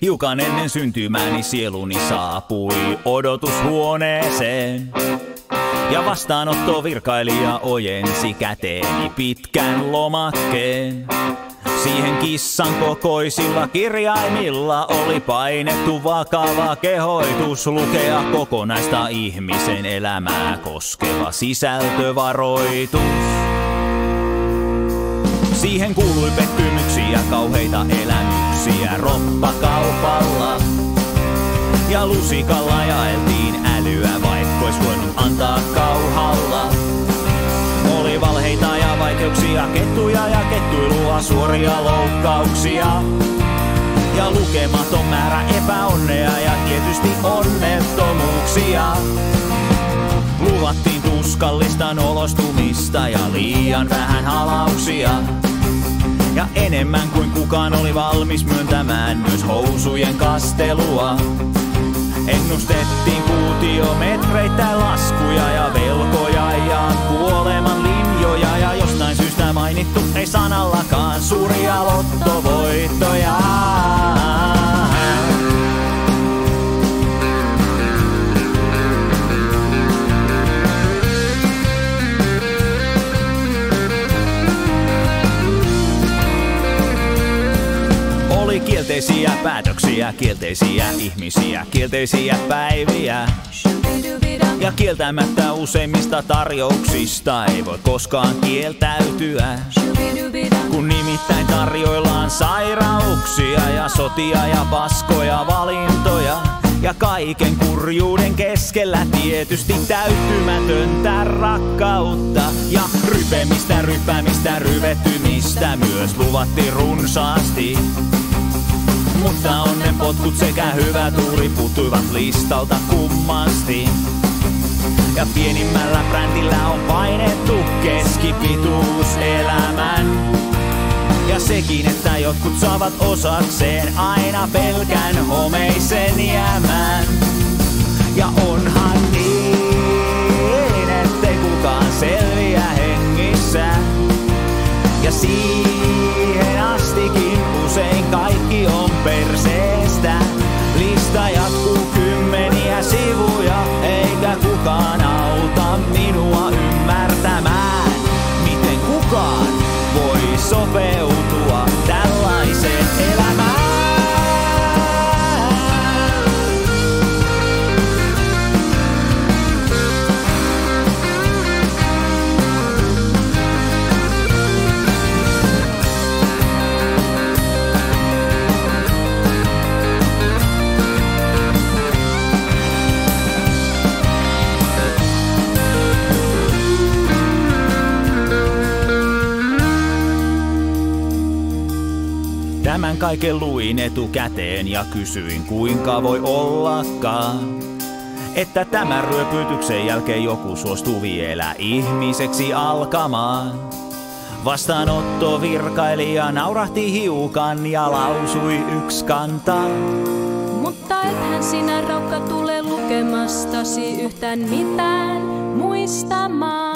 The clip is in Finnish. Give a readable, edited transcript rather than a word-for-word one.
Hiukan ennen syntymääni sieluni saapui odotushuoneeseen. Ja vastaanotto virkailija ojensi käteeni pitkän lomakkeen. Siihen kissan kokoisilla kirjaimilla oli painettu vakava kehoitus lukea kokonaista ihmisen elämää koskeva sisältövaroitus. Siihen kuului pettymyksiä, kauheita elämyksiä roppakaupalla. Ja lusikalla jaeltiin älyä, vaikka ois voinut antaa kauhalla. Oli valheita ja vaikeuksia, kettuja ja kettuilua, suoria loukkauksia. Ja lukematon määrä epäonnea ja tietysti onnettomuuksia. Luvattiin tuskallista nolostumista ja liian vähän halauksia. Ja enemmän kuin kukaan oli valmis myöntämään myös housujen kastelua. Ennustettiin kuutiometreittäin laskuja ja velkoja ja kuoleman linjoja. Ja jostain syystä mainittu ei sanallakaan suuria lottovoittoja. Oli kielteisiä päätöksiä, kielteisiä ihmisiä, kielteisiä päiviä. Ja kieltämättä useimmista tarjouksista ei voi koskaan kieltäytyä. Kun nimittäin tarjoillaan sairauksia ja sotia ja paskoja valintoja. Ja kaiken kurjuuden keskellä tietysti täyttymätöntä rakkautta. Ja rypemistä, ryppäämistä, ryvettymistä myös luvattiin runsaasti. Mutta onnenpotkut sekä hyvä tuuri puuttuivat listalta kummasti. Ja pienimmällä brändillä on painettu keskipituus elämän. Ja sekin, että jotkut saavat osakseen aina pelkän homeisen jäämän. Ja onhan niin, ettei kukaan selviä hengissä. Ja siihen astikin usein kaikki on perseestä. Lista jatkuu kymmeniä sivuja, eikä kukaan auta minua ymmärtämään, miten kukaan voi sopeutua tällaiseen elämään. Tämän kaiken luin etukäteen ja kysyin, kuinka voi ollakaan, että tämän ryöpytyksen jälkeen joku suostuu vielä ihmiseksi alkamaan. Vastaanotto virkailija naurahti hiukan ja lausui ykskantaan. Mutta ethän sinä, raukka, tule lukemastasi yhtään mitään muistamaan.